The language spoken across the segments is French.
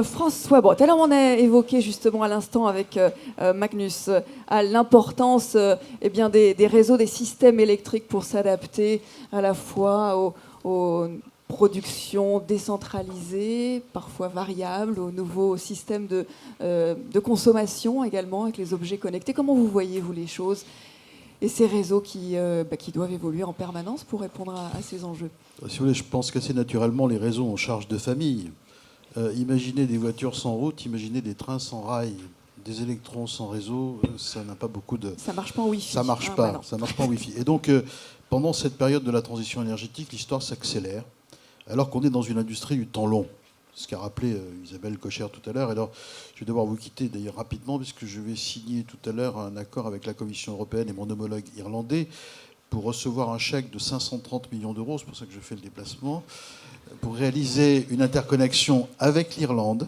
François, bon, tout à l'heure on a évoqué justement à l'instant avec Magnus l'importance eh bien, des réseaux, des systèmes électriques pour s'adapter à la fois aux productions décentralisées, parfois variables, aux nouveaux systèmes de consommation également avec les objets connectés. Comment vous voyez, vous, les choses et ces réseaux qui doivent évoluer en permanence pour répondre à ces enjeux? Si vous voulez, je pense qu'assez naturellement, les réseaux ont charge de famille. Imaginez des voitures sans route, imaginez des trains sans rail, des électrons sans réseau, ça n'a pas beaucoup de... Ça marche pas en Wi-Fi. Ça marche pas, ça marche pas en Wi-Fi. Et donc, pendant cette période de la transition énergétique, l'histoire s'accélère, alors qu'on est dans une industrie du temps long. Ce qu'a rappelé Isabelle Kocher tout à l'heure. Alors, je vais devoir vous quitter d'ailleurs rapidement, puisque je vais signer tout à l'heure un accord avec la Commission européenne et mon homologue irlandais pour recevoir un chèque de 530 millions d'euros, c'est pour ça que je fais le déplacement, pour réaliser une interconnexion avec l'Irlande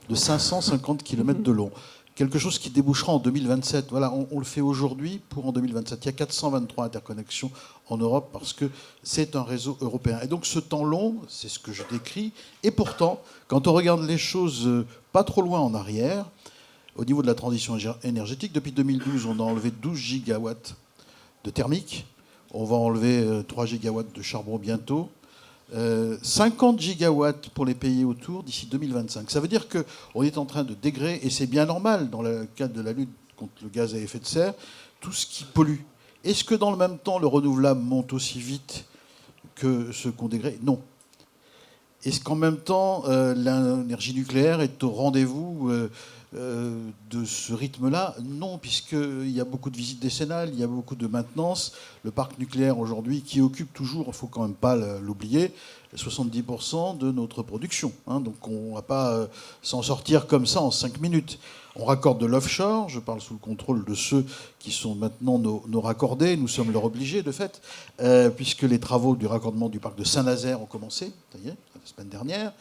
de 550 km de long. Quelque chose qui débouchera en 2027. Voilà, on le fait aujourd'hui pour en 2027. Il y a 423 interconnexions en Europe parce que c'est un réseau européen. Et donc ce temps long, c'est ce que je décris. Et pourtant, quand on regarde les choses pas trop loin en arrière, au niveau de la transition énergétique, depuis 2012, on a enlevé 12 gigawatts de thermique. On va enlever 3 gigawatts de charbon bientôt. 50 gigawatts pour les pays autour d'ici 2025. Ça veut dire qu'on est en train de dégrader, et c'est bien normal dans le cadre de la lutte contre le gaz à effet de serre, tout ce qui pollue. Est-ce que dans le même temps, le renouvelable monte aussi vite que ce qu'on dégrade? Non. Est-ce qu'en même temps, l'énergie nucléaire est au rendez-vous de ce rythme-là? Non, puisqu'il y a beaucoup de visites décennales, il y a beaucoup de maintenance. Le parc nucléaire aujourd'hui, qui occupe toujours, il ne faut quand même pas l'oublier, 70% de notre production. Donc on ne va pas s'en sortir comme ça en 5 minutes. On raccorde de l'offshore, je parle sous le contrôle de ceux qui sont maintenant nos raccordés, nous sommes leur obligés de fait, puisque les travaux du raccordement du parc de Saint-Nazaire ont commencé, ça y est, la semaine dernière,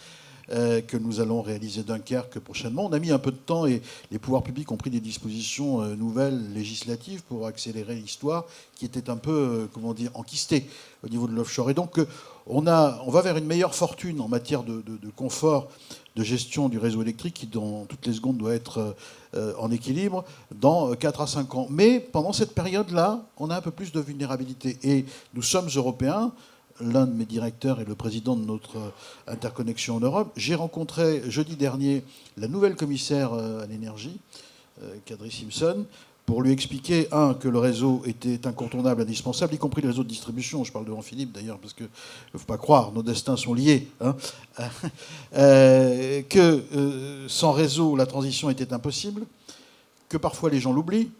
que nous allons réaliser Dunkerque prochainement. On a mis un peu de temps et les pouvoirs publics ont pris des dispositions nouvelles, législatives, pour accélérer l'histoire qui était un peu, enquistée au niveau de l'offshore. Et donc, on va vers une meilleure fortune en matière de confort, de gestion du réseau électrique qui, dans toutes les secondes, doit être en équilibre dans 4 à 5 ans. Mais pendant cette période-là, on a un peu plus de vulnérabilité. Et nous sommes européens. L'un de mes directeurs est le président de notre interconnexion en Europe. J'ai rencontré jeudi dernier la nouvelle commissaire à l'énergie, Kadri Simpson, pour lui expliquer, que le réseau était incontournable, indispensable, y compris le réseau de distribution. Je parle devant Philippe, d'ailleurs, parce qu'il ne faut pas croire, nos destins sont liés. Que sans réseau, la transition était impossible, que parfois les gens l'oublient,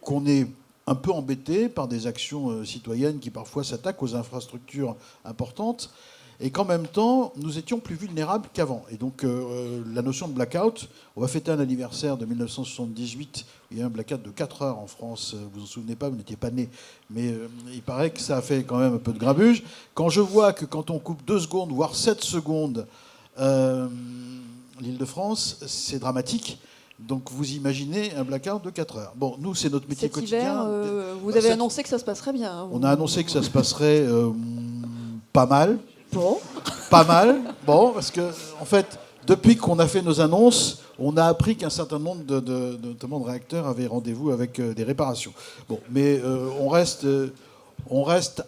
qu'on est un peu embêté par des actions citoyennes qui parfois s'attaquent aux infrastructures importantes, et qu'en même temps, nous étions plus vulnérables qu'avant. Et donc, la notion de blackout, on va fêter un anniversaire de 1978, il y a eu un blackout de 4 heures en France, vous vous en souvenez pas, vous n'étiez pas né, mais il paraît que ça a fait quand même un peu de grabuge. Quand je vois que quand on coupe 2 secondes, voire 7 secondes, l'Île-de-France, c'est dramatique. Donc vous imaginez un blackout de 4 heures. Bon, nous, c'est notre métier quotidien. Hiver, vous avez annoncé que ça se passerait bien. On a annoncé que ça se passerait pas mal. Bon. Pas mal. Bon, parce que, en fait, depuis qu'on a fait nos annonces, on a appris qu'un certain nombre notamment de réacteurs avaient rendez-vous avec des réparations. Bon, mais on reste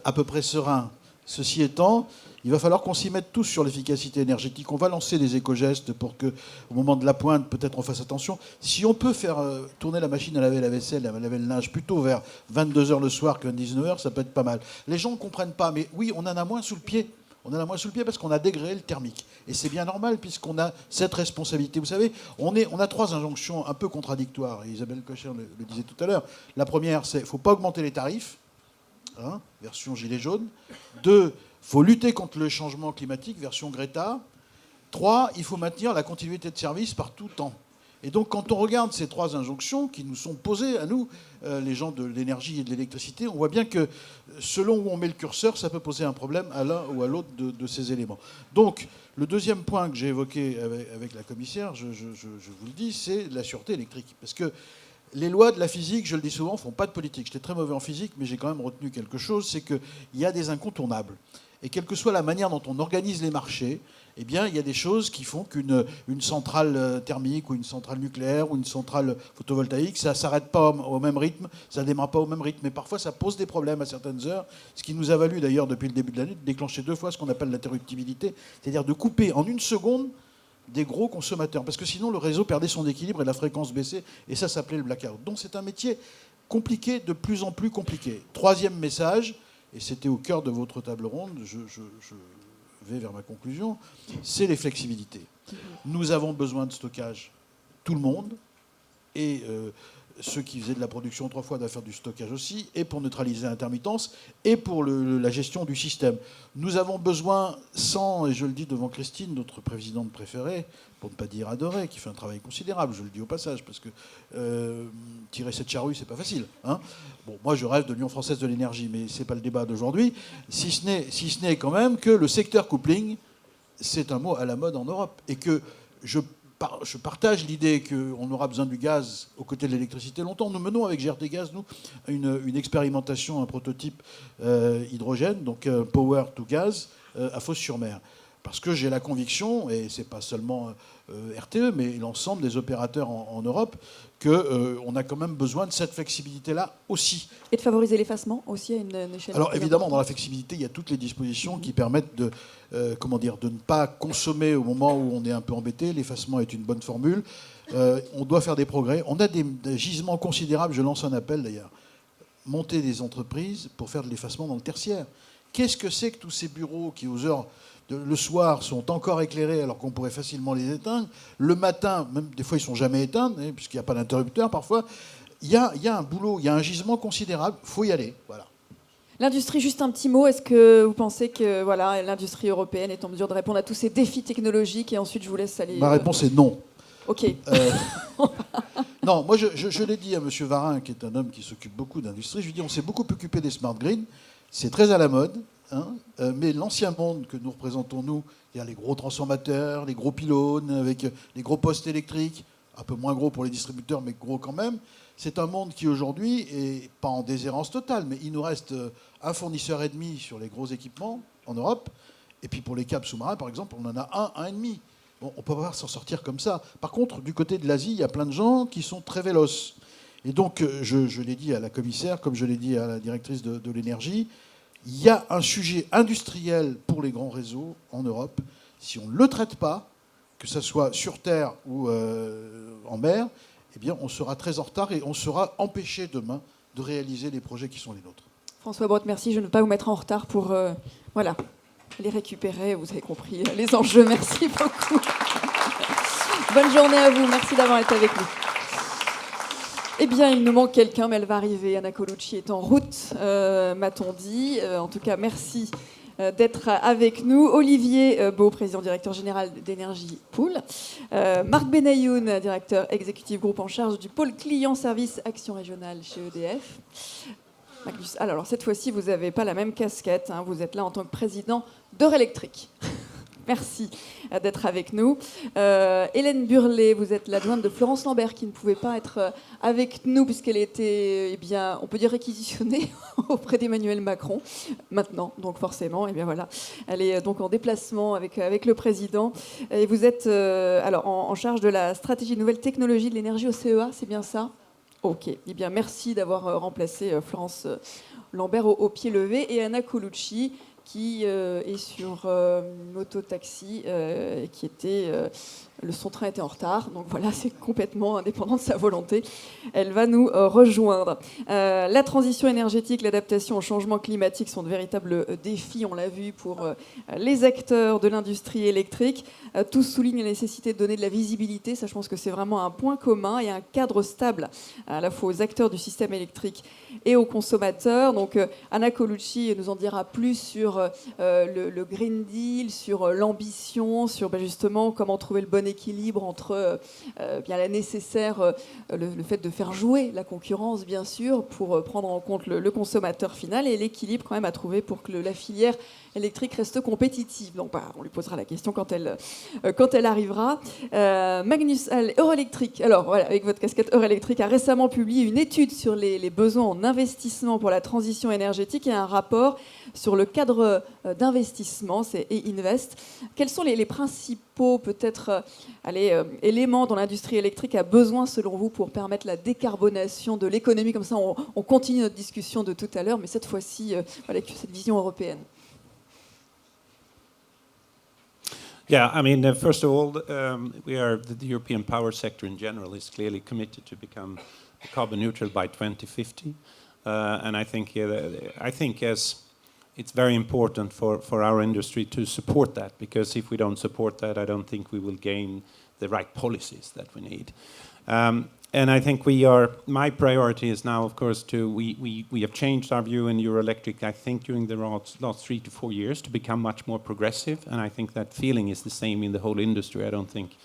à peu près serein. Ceci étant, il va falloir qu'on s'y mette tous sur l'efficacité énergétique. On va lancer des éco-gestes pour qu'au moment de la pointe, peut-être on fasse attention. Si on peut faire tourner la machine à laver la vaisselle, à laver le linge, plutôt vers 22h le soir que 19h, ça peut être pas mal. Les gens ne comprennent pas, mais oui, on en a moins sous le pied. On en a moins sous le pied parce qu'on a dégradé le thermique. Et c'est bien normal puisqu'on a cette responsabilité. Vous savez, on a 3 injonctions un peu contradictoires. Et Isabelle Kocher le disait tout à l'heure. La première, c'est qu'il ne faut pas augmenter les tarifs, version gilet jaune. 2, il faut lutter contre le changement climatique, version Greta. 3, il faut maintenir la continuité de service par tout temps. Et donc, quand on regarde ces 3 injonctions qui nous sont posées à nous, les gens de l'énergie et de l'électricité, on voit bien que selon où on met le curseur, ça peut poser un problème à l'un ou à l'autre de ces éléments. Donc, le deuxième point que j'ai évoqué avec la commissaire, je vous le dis, c'est la sûreté électrique. Parce que les lois de la physique, je le dis souvent, ne font pas de politique. J'étais très mauvais en physique, mais j'ai quand même retenu quelque chose, c'est qu'il y a des incontournables. Et quelle que soit la manière dont on organise les marchés, eh bien, il y a des choses qui font qu'une centrale thermique ou une centrale nucléaire ou une centrale photovoltaïque, ça ne s'arrête pas au même rythme, ça ne démarre pas au même rythme. Mais parfois, ça pose des problèmes à certaines heures, ce qui nous a valu d'ailleurs depuis le début de l'année de déclencher 2 fois ce qu'on appelle l'interruptibilité, c'est-à-dire de couper en 1 seconde des gros consommateurs. Parce que sinon, le réseau perdait son équilibre et la fréquence baissait. Et ça s'appelait le blackout. Donc c'est un métier compliqué, de plus en plus compliqué. 3e message, et c'était au cœur de votre table ronde, je vais vers ma conclusion, c'est les flexibilités. Nous avons besoin de stockage, tout le monde, et ceux qui faisaient de la production 3 fois doivent faire du stockage aussi, et pour neutraliser l'intermittence, et pour la gestion du système. Nous avons besoin, et je le dis devant Christine, notre présidente préférée, pour ne pas dire adorée, qui fait un travail considérable, je le dis au passage, parce que tirer cette charrue, c'est pas facile. Hein. Bon, moi, je rêve de l'Union française de l'énergie, mais c'est pas le débat d'aujourd'hui, si ce n'est quand même que le secteur coupling, c'est un mot à la mode en Europe, et que je partage l'idée qu'on aura besoin du gaz aux côtés de l'électricité longtemps. Nous menons avec GRT Gaz, nous, une expérimentation, un prototype hydrogène, donc Power to Gas, à Fos-sur-Mer. Parce que j'ai la conviction, et ce n'est pas seulement RTE, mais l'ensemble des opérateurs en Europe, qu'on a quand même besoin de cette flexibilité-là aussi. Et de favoriser l'effacement aussi à une échelle. Alors évidemment, dans la flexibilité, il y a toutes les dispositions qui permettent de ne pas consommer au moment où on est un peu embêté. L'effacement est une bonne formule. On doit faire des progrès. On a des gisements considérables, je lance un appel d'ailleurs. Monter des entreprises pour faire de l'effacement dans le tertiaire. Qu'est-ce que c'est que tous ces bureaux qui, aux heures le soir, sont encore éclairés alors qu'on pourrait facilement les éteindre. Le matin, même des fois, ils ne sont jamais éteints, puisqu'il n'y a pas d'interrupteur parfois. Il y a un boulot, il y a un gisement considérable. Il faut y aller. Voilà. L'industrie, juste un petit mot. Est-ce que vous pensez que l'industrie européenne est en mesure de répondre à tous ces défis technologiques? Et ensuite, je vous laisse aller... Ma réponse est non. OK. Non, moi, je l'ai dit à M. Varin, qui est un homme qui s'occupe beaucoup d'industrie. Je lui ai dit, on s'est beaucoup occupé des smart grids. C'est très à la mode. Mais l'ancien monde que nous représentons, nous, il y a les gros transformateurs, les gros pylônes, avec les gros postes électriques, un peu moins gros pour les distributeurs, mais gros quand même. C'est un monde qui, aujourd'hui, est pas en déshérence totale, mais il nous reste un fournisseur et demi sur les gros équipements en Europe. Et puis pour les câbles sous-marins, par exemple, on en a un et demi. Bon, on peut pas s'en sortir comme ça. Par contre, du côté de l'Asie, il y a plein de gens qui sont très véloces. Et donc, je l'ai dit à la commissaire, comme je l'ai dit à la directrice de l'énergie, il y a un sujet industriel pour les grands réseaux en Europe. Si on ne le traite pas, que ce soit sur terre ou en mer, eh bien, on sera très en retard et on sera empêché demain de réaliser les projets qui sont les nôtres. François Brotte, merci. Je ne veux pas vous mettre en retard pour les récupérer. Vous avez compris les enjeux. Merci beaucoup. Bonne journée à vous. Merci d'avoir été avec nous. Eh bien, il nous manque quelqu'un, mais elle va arriver. Anna Colucci est en route, m'a-t-on dit. En tout cas, merci d'être avec nous. Olivier Beau, président directeur général d'Énergie Pool. Marc Benayoun, directeur exécutif groupe en charge du pôle client service action régionale chez EDF. Magnus, alors cette fois-ci, vous n'avez pas la même casquette. Hein, vous êtes là en tant que président d'Eurélectrique. Merci d'être avec nous. Hélène Burlet, vous êtes l'adjointe de Florence Lambert, qui ne pouvait pas être avec nous puisqu'elle était, on peut dire, réquisitionnée auprès d'Emmanuel Macron maintenant. Donc forcément, voilà, elle est donc en déplacement avec le président. Et vous êtes en charge de la stratégie de nouvelles technologies de l'énergie au CEA, c'est bien ça? Ok. Eh bien, merci d'avoir remplacé Florence Lambert au pied levé et Anna Colucci, qui est sur moto-taxi, qui était... son train était en retard, donc voilà, c'est complètement indépendant de sa volonté. Elle va nous rejoindre. La transition énergétique, l'adaptation au changement climatique sont de véritables défis, on l'a vu, pour les acteurs de l'industrie électrique. Tous soulignent la nécessité de donner de la visibilité, ça je pense que c'est vraiment un point commun, et un cadre stable à la fois aux acteurs du système électrique et aux consommateurs. Donc Anna Colucci nous en dira plus sur le Green Deal, sur l'ambition, sur justement comment trouver le bon équilibre entre la nécessaire, le fait de faire jouer la concurrence, bien sûr, pour prendre en compte le consommateur final, et l'équilibre quand même à trouver pour que la filière électrique reste compétitive. Donc, on lui posera la question quand elle arrivera. Magnus Hall, Eurelectric, alors voilà, avec votre casquette Eurelectric, a récemment publié une étude sur les besoins en investissement pour la transition énergétique et un rapport sur le cadre d'investissement, c'est E-Invest. Quels sont les principaux, peut-être, éléments dont l'industrie électrique a besoin, selon vous, pour permettre la décarbonation de l'économie? Comme ça, on continue notre discussion de tout à l'heure, mais cette fois-ci, avec cette vision européenne. Yeah, I mean, first of all, the European power sector in general is clearly committed to become carbon neutral by 2050, and I think it's very important for our industry to support that, because if we don't support that, I don't think we will gain the right policies that we need. And I think my priority is now, of course, we have changed our view in Eurelectric, I think, during the last 3 to 4 years to become much more progressive, and I think that feeling is the same in the whole industry. I don't think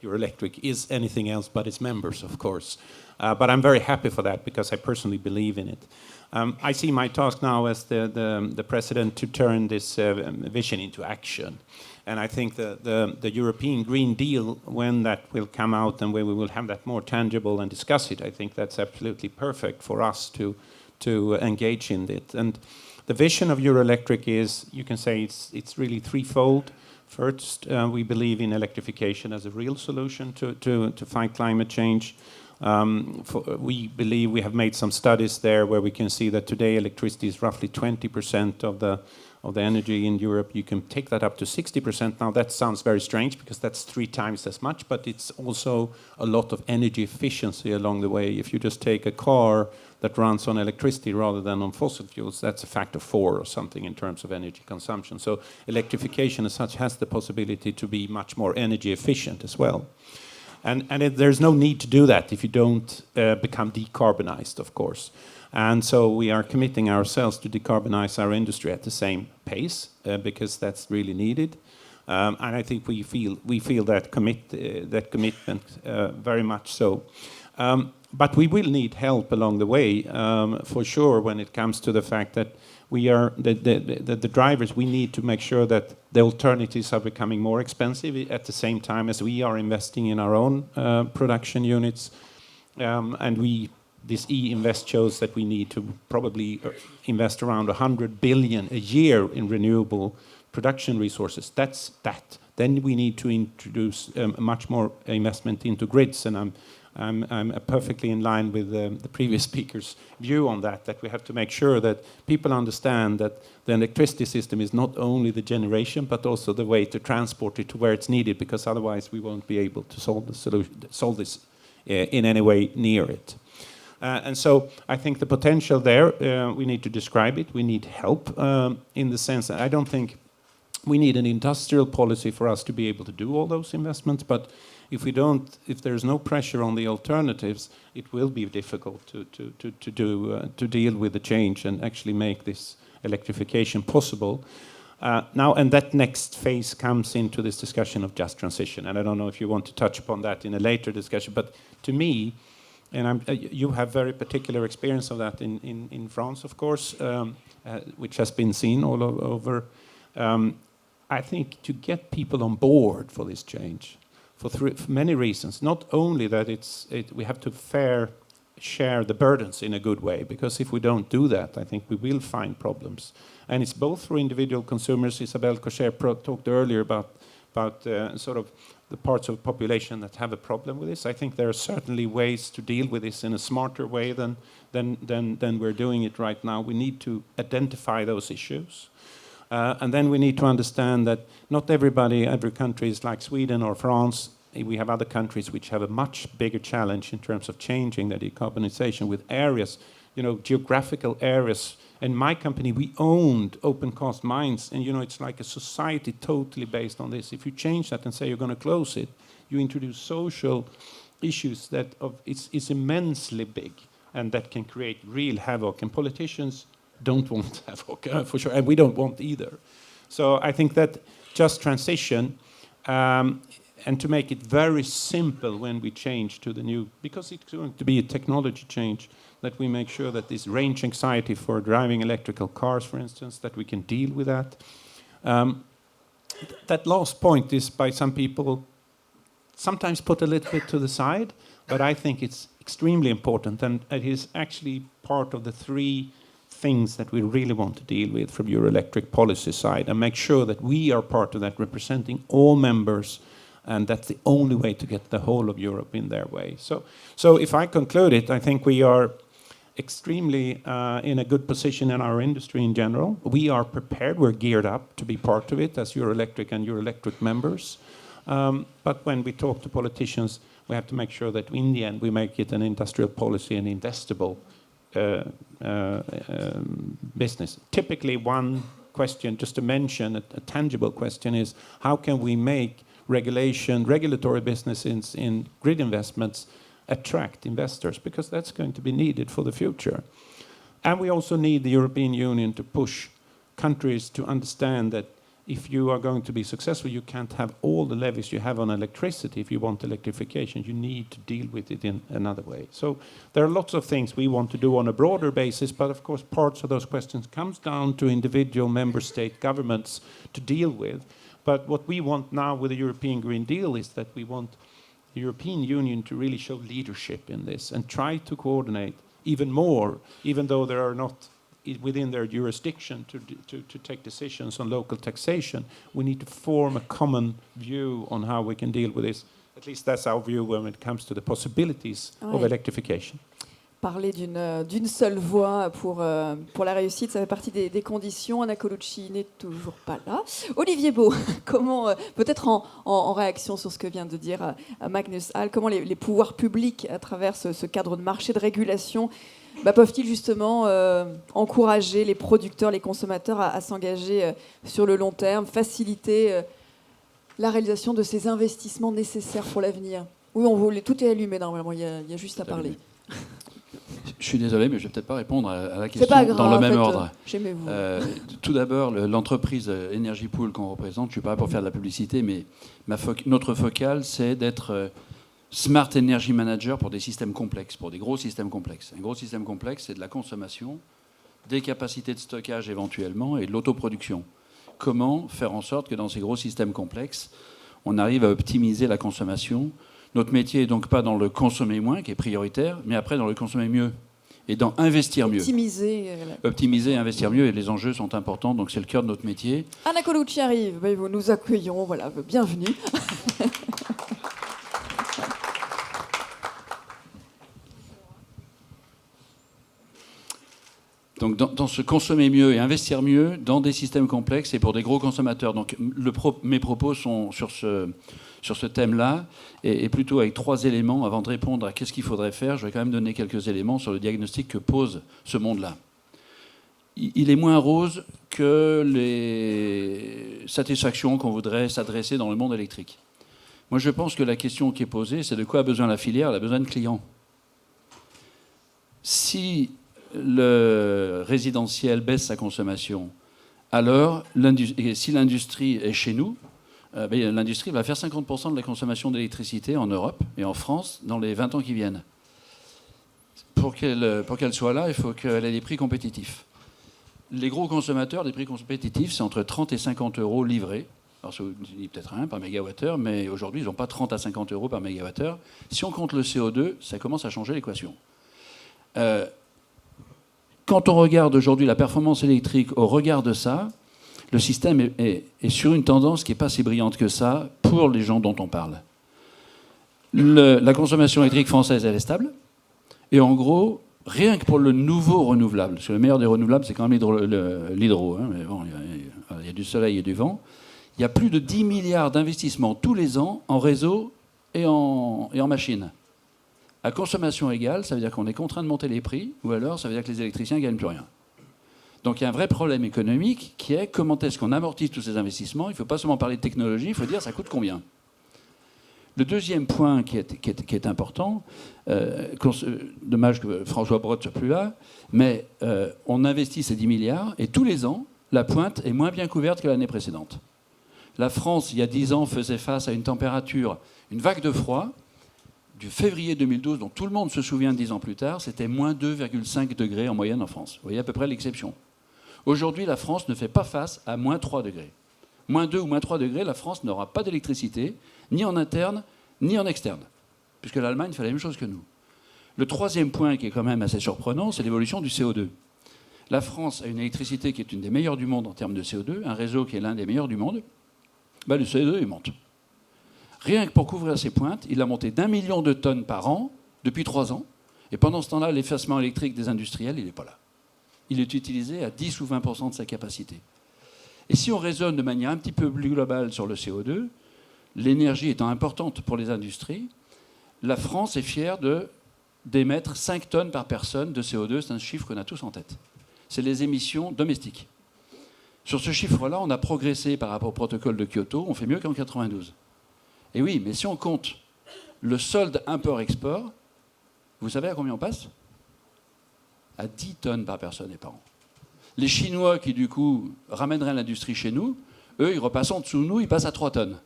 Eurelectric is anything else but its members, of course. But I'm very happy for that, because I personally believe in it. I see my task now as the president to turn this vision into action. And I think the European Green Deal, when that will come out and when we will have that more tangible and discuss it, I think that's absolutely perfect for us to engage in it. And the vision of Eurelectric is, you can say, it's really threefold. First, we believe in electrification as a real solution to fight climate change. We believe, we have made some studies there where we can see that today electricity is roughly 20% of the energy in Europe. You can take that up to 60%. Now that sounds very strange, because that's 3 times as much, but it's also a lot of energy efficiency along the way. If you just take a car that runs on electricity rather than on fossil fuels, that's a factor 4 or something in terms of energy consumption. So electrification as such has the possibility to be much more energy efficient as well. And there's no need to do that if you don't become decarbonized, of course. And so we are committing ourselves to decarbonize our industry at the same pace, because that's really needed. And I think we feel that commitment very much so. But we will need help along the way, for sure, when it comes to the fact that we are the drivers. We need to make sure that the alternatives are becoming more expensive at the same time as we are investing in our own production units. And this E-Invest shows that we need to probably invest around 100 billion a year in renewable production resources. That's that. Then we need to introduce much more investment into grids, and I'm perfectly in line with the previous speaker's view on that we have to make sure that people understand that the electricity system is not only the generation, but also the way to transport it to where it's needed, because otherwise we won't be able to solve this in any way near it. And so I think the potential there, we need to describe it. We need help in the sense that I don't think we need an industrial policy for us to be able to do all those investments, but if there's no pressure on the alternatives, it will be difficult to deal with the change and actually make this electrification possible. Now, and that next phase comes into this discussion of just transition, and I don't know if you want to touch upon that in a later discussion, but to me, and you have very particular experience of that in France, of course, which has been seen all over. I think to get people on board for this change, for many reasons, not only that we have to share the burdens in a good way, because if we don't do that, I think we will find problems. And it's both for individual consumers. Isabelle Cocher talked earlier about sort of the parts of the population that have a problem with this. I think there are certainly ways to deal with this in a smarter way than we're doing it right now. We need to identify those issues. And then we need to understand that not every country is like Sweden or France. We have other countries which have a much bigger challenge in terms of changing their decarbonization with areas, geographical areas. In my company, we owned open cast mines, and it's like a society totally based on this. If you change that and say you're going to close it, you introduce social issues that it's immensely big, and that can create real havoc. And politicians don't want havoc, for sure, and we don't want either. So I think that just transition, and to make it very simple when we change to the new, because it's going to be a technology change, that we make sure that this range anxiety for driving electrical cars, for instance, that we can deal with that. That last point is by some people sometimes put a little bit to the side, but I think it's extremely important, and it is actually part of the three things that we really want to deal with from Eurelectric policy side, and make sure that we are part of that, representing all members, and that's the only way to get the whole of Europe in their way. So if I conclude it, I think we are extremely in a good position in our industry in general. We are prepared, we're geared up to be part of it as Eurelectric and Eurelectric members. But when we talk to politicians, we have to make sure that in the end we make it an industrial policy and investable business. Typically one question, just to mention a tangible question, is how can we make regulatory business in grid investments attract investors, because that's going to be needed for the future. And we also need the European Union to push countries to understand that if you are going to be successful, you can't have all the levies you have on electricity. If you want electrification, you need to deal with it in another way. So there are lots of things we want to do on a broader basis, but of course parts of those questions comes down to individual member state governments to deal with. But what we want now with the European Green Deal is that we want the European Union to really show leadership in this and try to coordinate even more, even though there are not within their jurisdiction to take decisions on local taxation. We need to form a common view on how we can deal with this. At least that's our view when it comes to the possibilities of electrification. Parler d'une seule voix pour la réussite, ça fait partie des conditions. Anna Colucci n'est toujours pas là. Olivier Bau, comment, peut-être en réaction sur ce que vient de dire Magnus Hall, comment les pouvoirs publics, à travers ce cadre de marché de régulation, peuvent-ils justement encourager les producteurs, les consommateurs à s'engager sur le long terme, faciliter la réalisation de ces investissements nécessaires pour l'avenir? Oui, tout est allumé normalement, il y a juste à parler. Je suis désolé, mais je ne vais peut-être pas répondre à la question dans le même ordre. Tout d'abord, l'entreprise Energy Pool qu'on représente, je ne suis pas là pour faire de la publicité, mais notre focale, c'est d'être Smart Energy Manager pour des systèmes complexes, pour des gros systèmes complexes. Un gros système complexe, c'est de la consommation, des capacités de stockage éventuellement et de l'autoproduction. Comment faire en sorte que dans ces gros systèmes complexes, on arrive à optimiser la consommation? Notre métier n'est donc pas dans le consommer moins, qui est prioritaire, mais après dans le consommer mieux et dans investir mieux. Optimiser et investir mieux, et les enjeux sont importants, donc c'est le cœur de notre métier. Anna Colucci arrive, nous accueillons, voilà, bienvenue. Donc dans ce consommer mieux et investir mieux dans des systèmes complexes et pour des gros consommateurs. Donc mes propos sont sur ce thème-là, et plutôt avec 3 éléments. Avant de répondre à qu'est-ce qu'il faudrait faire, je vais quand même donner quelques éléments sur le diagnostic que pose ce monde-là. Il est moins rose que les satisfactions qu'on voudrait s'adresser dans le monde électrique. Moi, je pense que la question qui est posée, c'est de quoi a besoin la filière? Elle a besoin de clients. Si le résidentiel baisse sa consommation, alors si l'industrie est chez nous, l'industrie va faire 50% de la consommation d'électricité en Europe et en France dans les 20 ans qui viennent. Pour qu'elle soit là, il faut qu'elle ait des prix compétitifs. Les gros consommateurs, des prix compétitifs, c'est entre 30 et 50 euros livrés. Alors, c'est peut-être rien par mégawattheure, mais aujourd'hui, ils n'ont pas 30 à 50 euros par mégawattheure. Si on compte le CO2, ça commence à changer l'équation. Quand on regarde aujourd'hui la performance électrique au regard de ça, le système est sur une tendance qui n'est pas si brillante que ça pour les gens dont on parle. La consommation électrique française, elle est stable. Et en gros, rien que pour le nouveau renouvelable, parce que le meilleur des renouvelables, c'est quand même l'hydro. Hein, mais bon, il y a du soleil et du vent. Il y a plus de 10 milliards d'investissements tous les ans en réseau et en machines. À consommation égale, ça veut dire qu'on est contraint de monter les prix, ou alors ça veut dire que les électriciens ne gagnent plus rien. Donc il y a un vrai problème économique qui est comment est-ce qu'on amortisse tous ces investissements. Il ne faut pas seulement parler de technologie, il faut dire ça coûte combien. Le deuxième point qui est important, dommage que François Braud ne soit plus là, mais on investit ces 10 milliards et tous les ans, la pointe est moins bien couverte que l'année précédente. La France, il y a 10 ans, faisait face à une température, une vague de froid, du février 2012, dont tout le monde se souvient 10 ans plus tard, c'était moins 2,5 degrés en moyenne en France. Vous voyez à peu près l'exception. Aujourd'hui, la France ne fait pas face à moins 3 degrés. Moins 2 ou moins 3 degrés, la France n'aura pas d'électricité, ni en interne, ni en externe, puisque l'Allemagne fait la même chose que nous. Le troisième point qui est quand même assez surprenant, c'est l'évolution du CO2. La France a une électricité qui est une des meilleures du monde en termes de CO2, un réseau qui est l'un des meilleurs du monde. Ben, le CO2, il monte. Rien que pour couvrir ses pointes, il a monté d'1 million de tonnes par an depuis 3 ans. Et pendant ce temps-là, l'effacement électrique des industriels, il n'est pas là. Il est utilisé à 10 ou 20% de sa capacité. Et si on raisonne de manière un petit peu plus globale sur le CO2, l'énergie étant importante pour les industries, la France est fière d'émettre 5 tonnes par personne de CO2. C'est un chiffre qu'on a tous en tête. C'est les émissions domestiques. Sur ce chiffre-là, on a progressé par rapport au protocole de Kyoto. On fait mieux qu'en 92. Et oui, mais si on compte le solde import-export, vous savez à combien on passe? À 10 tonnes par personne et par an. Les Chinois qui, du coup, ramèneraient l'industrie chez nous, eux, ils repassent en dessous de nous, ils passent à 3 tonnes.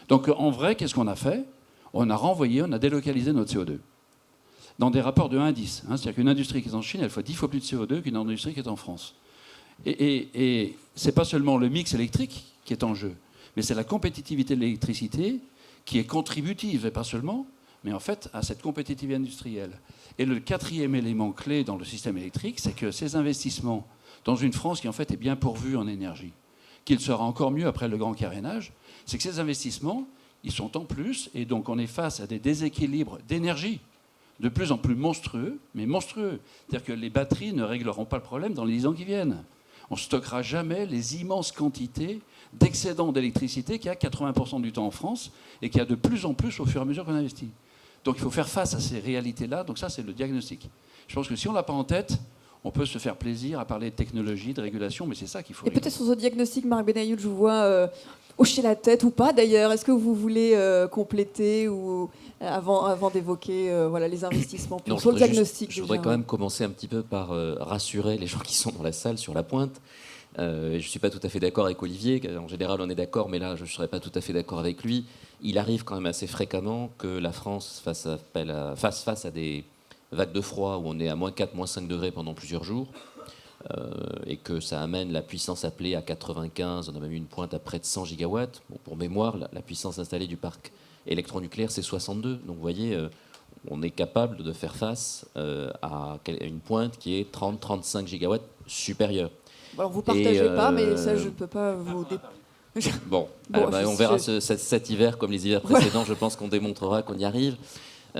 Donc, en vrai, qu'est-ce qu'on a fait? On a renvoyé, on a délocalisé notre CO2. Dans des rapports de 1 à 10. C'est-à-dire qu'une industrie qui est en Chine, elle fait 10 fois plus de CO2 qu'une industrie qui est en France. Et ce n'est pas seulement le mix électrique qui est en jeu, mais c'est la compétitivité de l'électricité qui est contributive, et pas seulement, mais en fait à cette compétitivité industrielle. Et le quatrième élément clé dans le système électrique, c'est que ces investissements, dans une France qui en fait est bien pourvue en énergie, qu'il sera encore mieux après le grand carénage, c'est que ces investissements, ils sont en plus, et donc on est face à des déséquilibres d'énergie de plus en plus monstrueux, mais monstrueux. C'est-à-dire que les batteries ne régleront pas le problème dans les 10 ans qui viennent. On ne stockera jamais les immenses quantités d'excédent d'électricité qu'il y a 80% du temps en France et qu'il y a de plus en plus au fur et à mesure qu'on investit. Donc il faut faire face à ces réalités-là. Donc ça, c'est le diagnostic. Je pense que si on ne l'a pas en tête, on peut se faire plaisir à parler de technologie, de régulation, mais c'est ça qu'il faut. Et peut-être sur ce diagnostic, Marc Benayoun, je vous vois hocher la tête ou pas d'ailleurs. Est-ce que vous voulez compléter ou, avant d'évoquer voilà, les investissements sur le diagnostic? Je voudrais quand même commencer un petit peu par rassurer les gens qui sont dans la salle sur la pointe. Je ne suis pas tout à fait d'accord avec Olivier. En général, on est d'accord, mais là, je ne serais pas tout à fait d'accord avec lui. Il arrive quand même assez fréquemment que la France fasse face à des vagues de froid où on est à moins 4, moins 5 degrés pendant plusieurs jours. Et que ça amène la puissance appelée à 95, on a même eu une pointe à près de 100 gigawatts. Bon, pour mémoire, la puissance installée du parc électronucléaire, c'est 62. Donc vous voyez, on est capable de faire face à une pointe qui est 30-35 gigawatts supérieure. Alors vous ne partagez pas, mais ça, je ne peux pas vous... Bon, on verra cet hiver, comme les hivers précédents, je pense qu'on démontrera qu'on y arrive.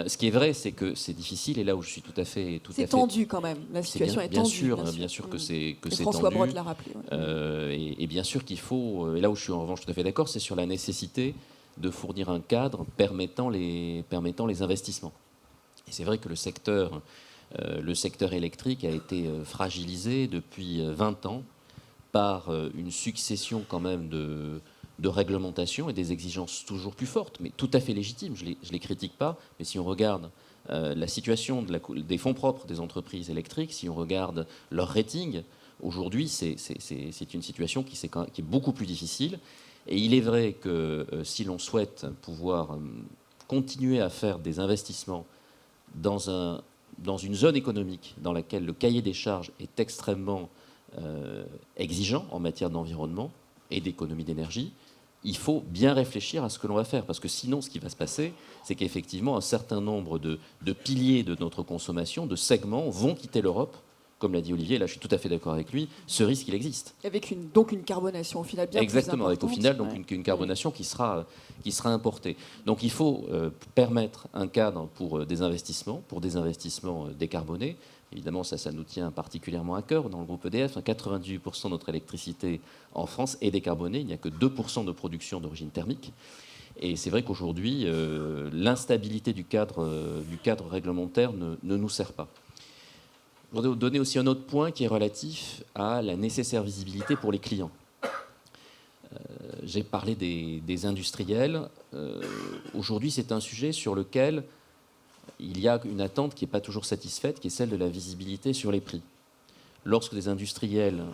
Ce qui est vrai, c'est que c'est difficile, et là où je suis tout à fait... C'est tendu quand même, la situation est tendue. Bien sûr que c'est tendu. François Brotte l'a rappelé. Ouais. Et bien sûr qu'il faut... Et là où je suis en revanche tout à fait d'accord, c'est sur la nécessité de fournir un cadre permettant les investissements. Et c'est vrai que le secteur électrique a été fragilisé depuis 20 ans par une succession quand même de réglementation et des exigences toujours plus fortes, mais tout à fait légitimes. Je les critique pas, mais si on regarde la situation des fonds propres des entreprises électriques, si on regarde leur rating, aujourd'hui, c'est une situation qui est beaucoup plus difficile. Et il est vrai que si l'on souhaite pouvoir continuer à faire des investissements dans une zone économique dans laquelle le cahier des charges est extrêmement exigeant en matière d'environnement et d'économie d'énergie, il faut bien réfléchir à ce que l'on va faire. Parce que sinon, ce qui va se passer, c'est qu'effectivement, un certain nombre de piliers de notre consommation, de segments, vont quitter l'Europe. Comme l'a dit Olivier, là je suis tout à fait d'accord avec lui, ce risque il existe. Avec donc une carbonation au final bien Exactement, plus avec au final donc une carbonation qui sera importée. Donc il faut permettre un cadre pour des investissements décarbonés. Évidemment, ça nous tient particulièrement à cœur dans le groupe EDF. 98% de notre électricité en France est décarbonée. Il n'y a que 2% de production d'origine thermique. Et c'est vrai qu'aujourd'hui, l'instabilité du cadre réglementaire ne nous sert pas. Je voudrais vous donner aussi un autre point qui est relatif à la nécessaire visibilité pour les clients. J'ai parlé des industriels. Aujourd'hui, c'est un sujet sur lequel il y a une attente qui n'est pas toujours satisfaite, qui est celle de la visibilité sur les prix. Lorsque des industriels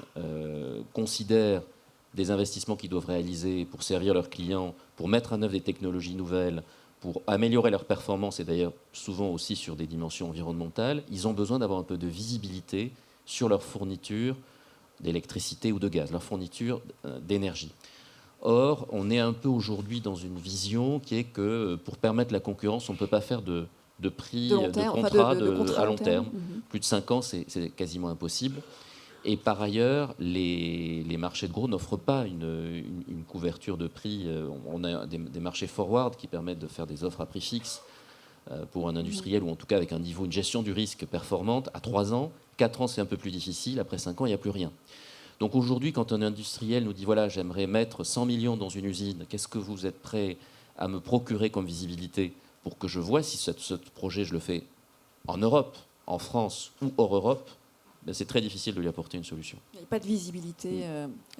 considèrent des investissements qu'ils doivent réaliser pour servir leurs clients, pour mettre en œuvre des technologies nouvelles, pour améliorer leur performance, et d'ailleurs souvent aussi sur des dimensions environnementales, ils ont besoin d'avoir un peu de visibilité sur leur fourniture d'électricité ou de gaz, leur fourniture d'énergie. Or, on est un peu aujourd'hui dans une vision qui est que pour permettre la concurrence, on ne peut pas faire de prix, de contrat contrat à long terme. Mhm. Plus de 5 ans, c'est quasiment impossible. Et par ailleurs, les marchés de gros n'offrent pas une couverture de prix. On a des marchés forward qui permettent de faire des offres à prix fixe pour un industriel, ou en tout cas avec une gestion du risque performante à 3 ans. 4 ans, c'est un peu plus difficile. Après 5 ans, il n'y a plus rien. Donc aujourd'hui, quand un industriel nous dit, voilà, j'aimerais mettre 100 millions dans une usine, qu'est-ce que vous êtes prêt à me procurer comme visibilité pour que je vois si ce projet, je le fais en Europe, en France ou hors Europe, ben c'est très difficile de lui apporter une solution. Il n'y a pas de visibilité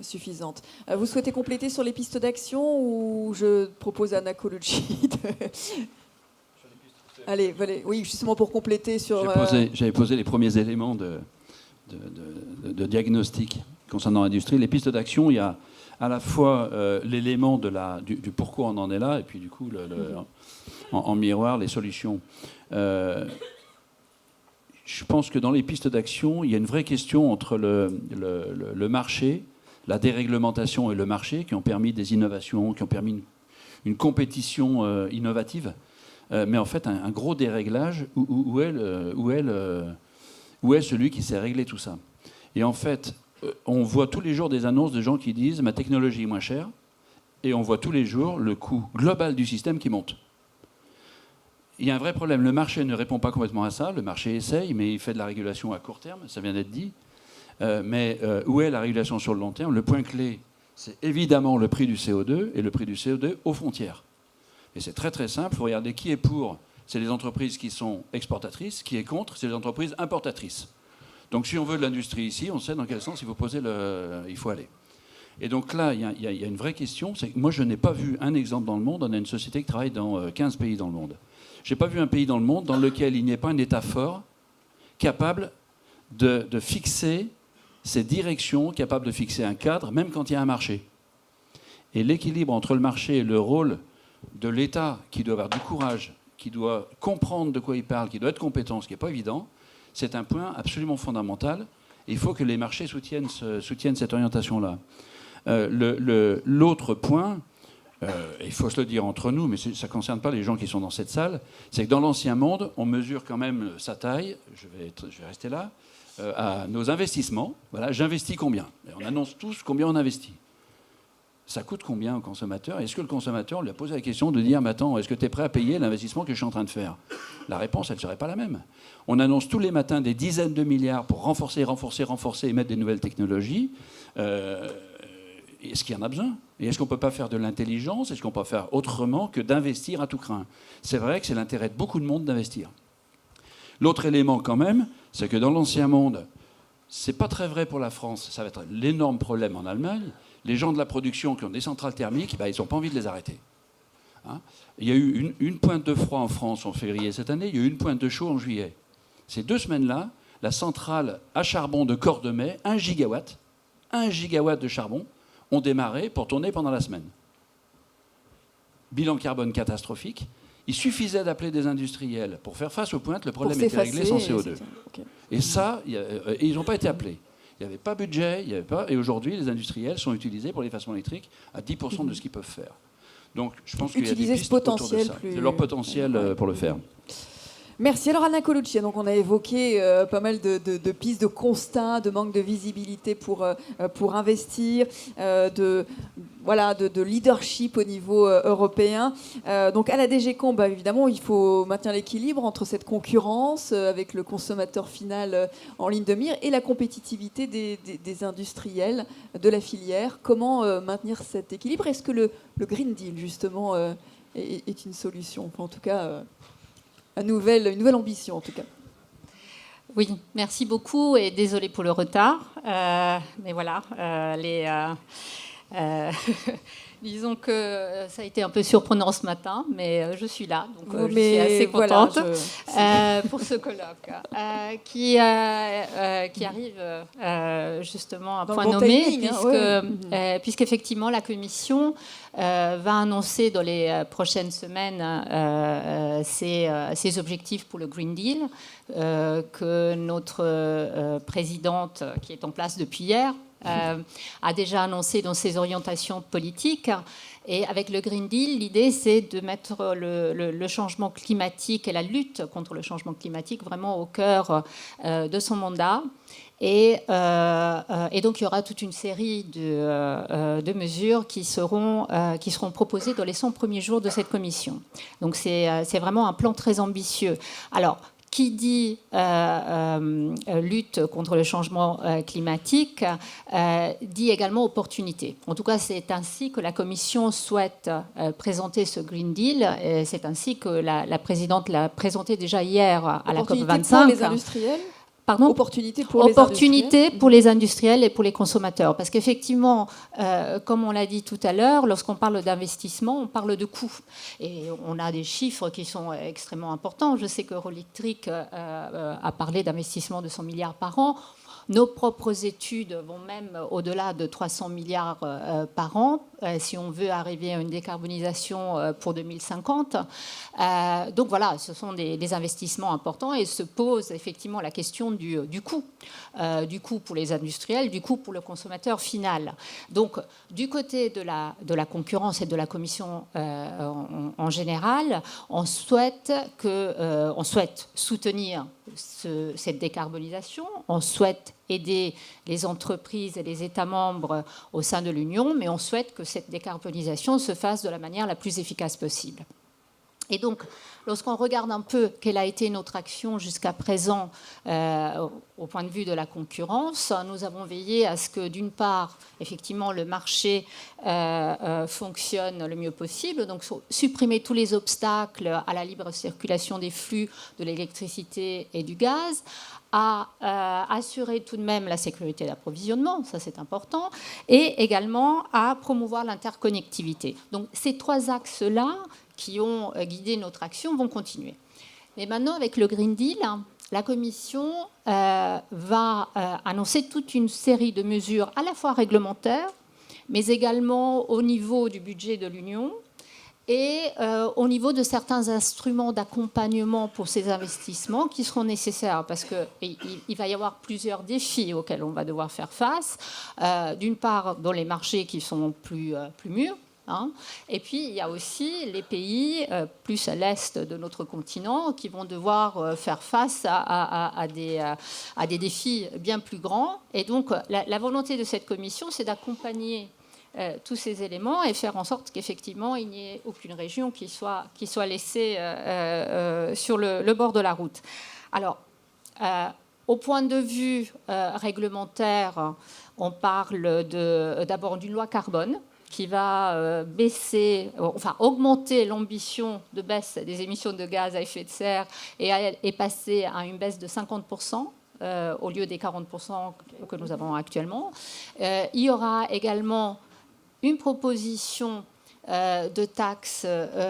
suffisante. Vous souhaitez compléter sur les pistes d'action ou je propose à Anna Colucci Allez, oui, justement pour compléter sur... J'avais posé les premiers éléments de diagnostic concernant l'industrie. Les pistes d'action, il y a à la fois l'élément du pourquoi on en est là, et puis du coup, en miroir, les solutions. Je pense que dans les pistes d'action, il y a une vraie question entre le marché, la déréglementation et le marché, qui ont permis des innovations, qui ont permis une compétition innovative, mais en fait un gros déréglage où est celui qui sait régler tout ça. Et en fait, on voit tous les jours des annonces de gens qui disent « ma technologie est moins chère », et on voit tous les jours le coût global du système qui monte. Il y a un vrai problème. Le marché ne répond pas complètement à ça. Le marché essaye, mais il fait de la régulation à court terme, ça vient d'être dit. Mais où est la régulation sur le long terme? Le point clé, c'est évidemment le prix du CO2, et le prix du CO2 aux frontières. Et c'est très très simple. Il faut regarder qui est pour. C'est les entreprises qui sont exportatrices. Qui est contre? C'est les entreprises importatrices. Donc si on veut de l'industrie ici, on sait dans quel sens il faut aller. Et donc là, il y a une vraie question. C'est que moi, je n'ai pas vu un exemple dans le monde. On a une société qui travaille dans 15 pays dans le monde. Je n'ai pas vu un pays dans le monde dans lequel il n'y ait pas un État fort capable de fixer ses directions, capable de fixer un cadre, même quand il y a un marché. Et l'équilibre entre le marché et le rôle de l'État, qui doit avoir du courage, qui doit comprendre de quoi il parle, qui doit être compétent, ce qui n'est pas évident, c'est un point absolument fondamental. Et il faut que les marchés soutiennent cette orientation-là. L'autre point, il faut se le dire entre nous, mais ça ne concerne pas les gens qui sont dans cette salle, c'est que dans l'ancien monde, on mesure quand même sa taille, je vais rester là, à nos investissements. Voilà, j'investis combien? Et on annonce tous combien on investit. Ça coûte combien au consommateur? Est-ce que le consommateur lui a posé la question de dire, mais attends, est-ce que tu es prêt à payer l'investissement que je suis en train de faire? La réponse, elle ne serait pas la même. On annonce tous les matins des dizaines de milliards pour renforcer et mettre des nouvelles technologies. Est-ce qu'il y en a besoin? Et est-ce qu'on ne peut pas faire de l'intelligence? Est-ce qu'on peut faire autrement que d'investir à tout crin? C'est vrai que c'est l'intérêt de beaucoup de monde d'investir. L'autre élément quand même, c'est que dans l'ancien monde, c'est pas très vrai pour la France, ça va être l'énorme problème en Allemagne. Les gens de la production qui ont des centrales thermiques, ils n'ont pas envie de les arrêter. Hein? Il y a eu une pointe de froid en France en février cette année, il y a eu une pointe de chaud en juillet. Ces 2 semaines-là, la centrale à charbon de Cordemais, 1 gigawatt de charbon, ont démarré pour tourner pendant la semaine. Bilan carbone catastrophique. Il suffisait d'appeler des industriels pour faire face aux pointes, le problème était réglé sans CO2. Okay. Et ça, ils n'ont pas été appelés. Il n'y avait pas budget, et aujourd'hui, les industriels sont utilisés pour l'effacement électrique à 10% de ce qu'ils peuvent faire. Donc, je pense qu'il y a des pistes autour de ça. C'est leur potentiel pour le faire. Merci. Alors Anna Colucci, donc on a évoqué pas mal de pistes, de constats, de manque de visibilité pour investir, de leadership au niveau européen. Donc à la DG Comp, évidemment, il faut maintenir l'équilibre entre cette concurrence avec le consommateur final en ligne de mire et la compétitivité des industriels de la filière. Comment maintenir cet équilibre? Est-ce que le Green Deal, justement, est une solution? Enfin, en tout cas... une nouvelle ambition, en tout cas. Oui, merci beaucoup et désolée pour le retard. Mais voilà, disons que ça a été un peu surprenant ce matin, mais je suis là, donc je suis assez contente pour ce colloque qui arrive justement à point nommé, puisqu'effectivement la Commission va annoncer dans les prochaines semaines ses objectifs pour le Green Deal, que notre présidente, qui est en place depuis hier, a déjà annoncé dans ses orientations politiques. Et avec le Green Deal, l'idée, c'est de mettre le changement climatique et la lutte contre le changement climatique vraiment au cœur de son mandat. Et donc, il y aura toute une série de mesures qui seront proposées dans les 100 premiers jours de cette commission. Donc, c'est vraiment un plan très ambitieux. Alors, qui dit lutte contre le changement climatique dit également opportunité. En tout cas, c'est ainsi que la Commission souhaite présenter ce Green Deal. Et c'est ainsi que la présidente l'a présenté déjà hier à la COP25. Pour les industriels. Pardon ? Opportunité pour les industriels et pour les consommateurs. Parce qu'effectivement, comme on l'a dit tout à l'heure, lorsqu'on parle d'investissement, on parle de coûts. Et on a des chiffres qui sont extrêmement importants. Je sais que Eurelectric a parlé d'investissement de 100 milliards par an. Nos propres études vont même au-delà de 300 milliards par an, si on veut arriver à une décarbonisation pour 2050. Donc voilà, ce sont des investissements importants et se pose effectivement la question du coût. Du coût pour les industriels, du coût pour le consommateur final. Donc du côté de la concurrence et de la Commission en général, on souhaite soutenir cette décarbonisation, on souhaite aider les entreprises et les États membres au sein de l'Union, mais on souhaite que cette décarbonisation se fasse de la manière la plus efficace possible. Et donc, lorsqu'on regarde un peu quelle a été notre action jusqu'à présent au point de vue de la concurrence, nous avons veillé à ce que, d'une part, effectivement, le marché fonctionne le mieux possible, donc supprimer tous les obstacles à la libre circulation des flux de l'électricité et du gaz, à assurer tout de même la sécurité d'approvisionnement, ça c'est important, et également à promouvoir l'interconnectivité. Donc ces trois axes-là qui ont guidé notre action vont continuer. Mais maintenant, avec le Green Deal, la Commission va annoncer toute une série de mesures à la fois réglementaires, mais également au niveau du budget de l'Union et au niveau de certains instruments d'accompagnement pour ces investissements qui seront nécessaires parce qu'il va y avoir plusieurs défis auxquels on va devoir faire face. D'une part, dans les marchés qui sont plus mûrs. Et puis, il y a aussi les pays plus à l'est de notre continent qui vont devoir faire face à des défis bien plus grands. Et donc, la volonté de cette commission, c'est d'accompagner tous ces éléments et faire en sorte qu'effectivement, il n'y ait aucune région qui soit laissée sur le bord de la route. Alors, au point de vue réglementaire, on parle d'abord d'une loi carbone qui va augmenter l'ambition de baisse des émissions de gaz à effet de serre et passer à une baisse de 50%. Au lieu des 40% que nous avons actuellement. Il y aura également une proposition de taxe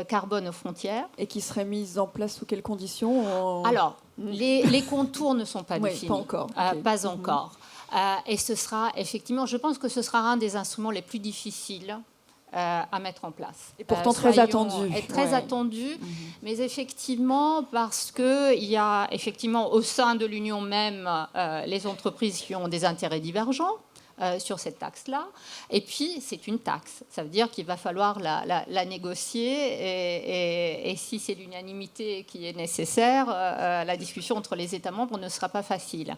carbone aux frontières. Et qui serait mise en place sous quelles conditions Alors, les contours ne sont pas définis. Pas encore. Pas encore. Et ce sera effectivement, je pense que ce sera un des instruments les plus difficiles à mettre en place. Et pourtant très attendu. Très attendu, mais effectivement parce qu'il y a effectivement au sein de l'Union même les entreprises qui ont des intérêts divergents sur cette taxe-là. Et puis, c'est une taxe. Ça veut dire qu'il va falloir la négocier et si c'est l'unanimité qui est nécessaire, la discussion entre les États membres ne sera pas facile.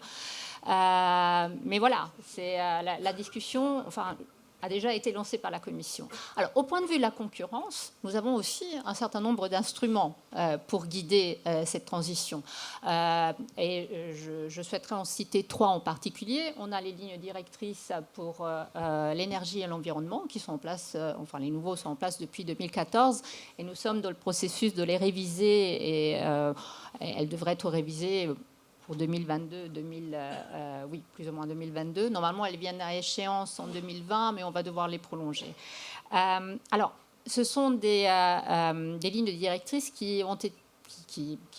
Mais voilà, c'est la discussion... a déjà été lancée par la Commission. Alors, au point de vue de la concurrence, nous avons aussi un certain nombre d'instruments pour guider cette transition. Et je souhaiterais en citer trois en particulier. On a les lignes directrices pour l'énergie et l'environnement qui sont en place, les nouveaux sont en place depuis 2014, et nous sommes dans le processus de les réviser, et elles devraient être révisées pour 2022, plus ou moins 2022. Normalement, elles viennent à échéance en 2020, mais on va devoir les prolonger. Alors, ce sont des lignes directrices qui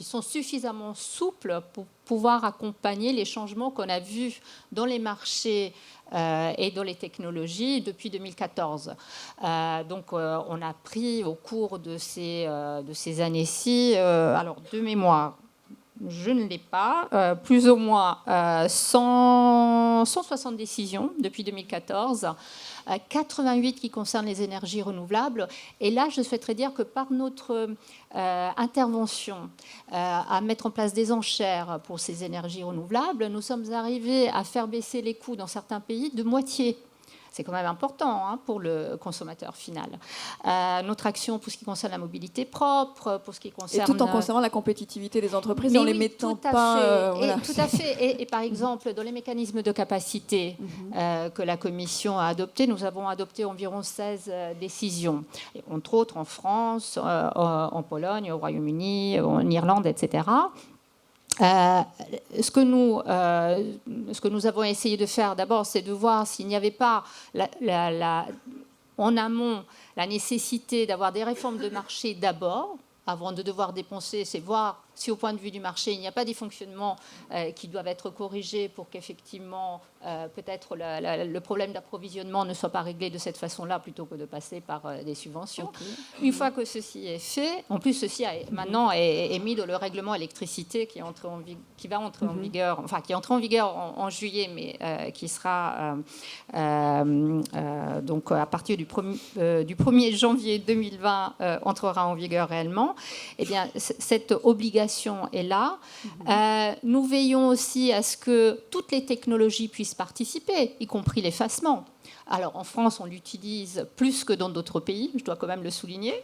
sont suffisamment souples pour pouvoir accompagner les changements qu'on a vus dans les marchés et dans les technologies depuis 2014. Donc, on a pris au cours de ces années-ci, alors de mémoire, je ne l'ai pas, plus ou moins 160 décisions depuis 2014, 88 qui concernent les énergies renouvelables. Et là, je souhaiterais dire que par notre intervention à mettre en place des enchères pour ces énergies renouvelables, nous sommes arrivés à faire baisser les coûts dans certains pays de moitié. C'est quand même important pour le consommateur final. Notre action pour ce qui concerne la mobilité propre, pour ce qui concerne... Et tout en conservant la compétitivité des entreprises et en les mettant pas... Voilà. Tout à fait. Et par exemple, dans les mécanismes de capacité que la Commission a adoptés, nous avons adopté environ 16 décisions. Et entre autres en France, en Pologne, au Royaume-Uni, en Irlande, etc. Ce que nous avons essayé de faire d'abord, c'est de voir s'il n'y avait pas en amont la nécessité d'avoir des réformes de marché d'abord, avant de devoir dépenser, c'est voir si au point de vue du marché, il n'y a pas des fonctionnements qui doivent être corrigés pour qu'effectivement, peut-être le problème d'approvisionnement ne soit pas réglé de cette façon-là, plutôt que de passer par des subventions. Okay. Une fois que ceci est fait, en plus, ceci maintenant est mis dans le règlement électricité qui va entrer en vigueur, enfin qui entre en vigueur en juillet, mais qui sera donc à partir du 1er janvier 2020 entrera en vigueur réellement. Eh bien, cette obligation est là. Nous veillons aussi à ce que toutes les technologies puissent participer, y compris l'effacement. Alors, en France, on l'utilise plus que dans d'autres pays, je dois quand même le souligner.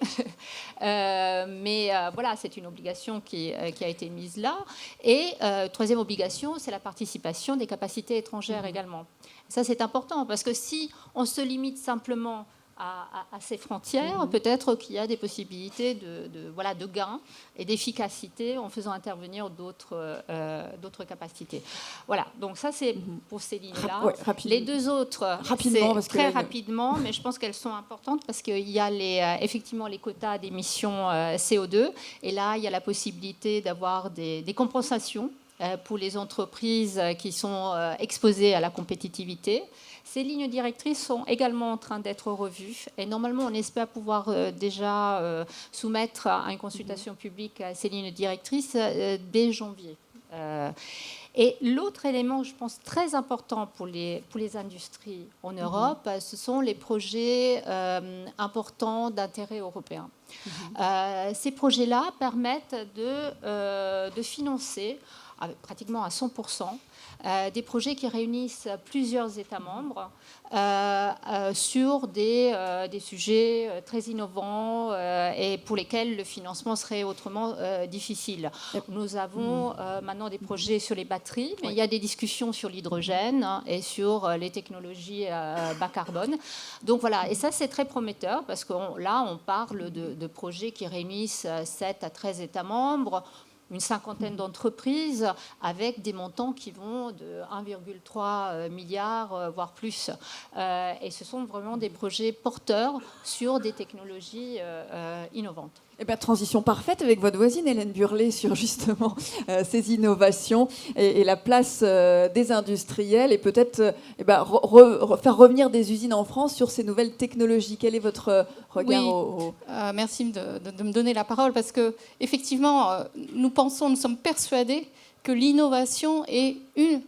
Mais voilà, c'est une obligation qui a été mise là. Et troisième obligation, c'est la participation des capacités étrangères également. Ça, c'est important, parce que si on se limite simplement à ces frontières, peut-être qu'il y a des possibilités de gains et d'efficacité en faisant intervenir d'autres capacités. Voilà, donc ça c'est pour ces lignes-là. Les deux autres, très rapidement, mais je pense qu'elles sont importantes parce qu'il y a effectivement les quotas d'émissions CO2, et là il y a la possibilité d'avoir des compensations pour les entreprises qui sont exposées à la compétitivité. Ces lignes directrices sont également en train d'être revues et normalement on espère pouvoir déjà soumettre à une consultation publique ces lignes directrices dès janvier. Et l'autre élément, je pense, très important pour les industries en Europe, ce sont les projets importants d'intérêt européen. Ces projets-là permettent de financer pratiquement à 100% des projets qui réunissent plusieurs États membres sur des sujets très innovants et pour lesquels le financement serait autrement difficile. Nous avons maintenant des projets sur les batteries, mais il y a des discussions sur l'hydrogène et sur les technologies bas carbone. Donc voilà, et ça c'est très prometteur parce que là on parle de projets qui réunissent 7 à 13 États membres, une cinquantaine d'entreprises avec des montants qui vont de 1,3 milliard, voire plus. Et ce sont vraiment des projets porteurs sur des technologies innovantes. Eh bien, transition parfaite avec votre voisine Hélène Burlet sur justement ces innovations et la place des industriels et peut-être faire revenir des usines en France sur ces nouvelles technologies. Quel est votre regard Merci de me donner la parole parce que effectivement, nous sommes persuadés que l'innovation est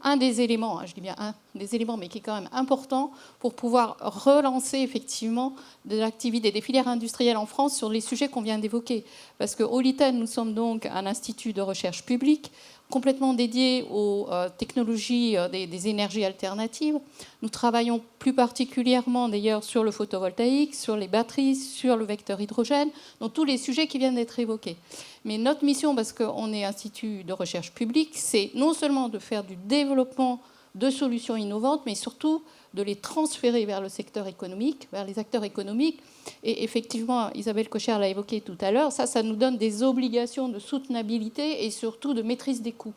un des éléments, je dis bien un des éléments, mais qui est quand même important pour pouvoir relancer effectivement de l'activité des filières industrielles en France sur les sujets qu'on vient d'évoquer. Parce qu'au LITEN, nous sommes donc un institut de recherche publique complètement dédié aux technologies des énergies alternatives. Nous travaillons plus particulièrement d'ailleurs sur le photovoltaïque, sur les batteries, sur le vecteur hydrogène, donc tous les sujets qui viennent d'être évoqués. Mais notre mission, parce qu'on est institut de recherche publique, c'est non seulement de faire du développement de solutions innovantes, mais surtout de les transférer vers le secteur économique, vers les acteurs économiques. Et effectivement, Isabelle Kocher l'a évoqué tout à l'heure, ça nous donne des obligations de soutenabilité et surtout de maîtrise des coûts.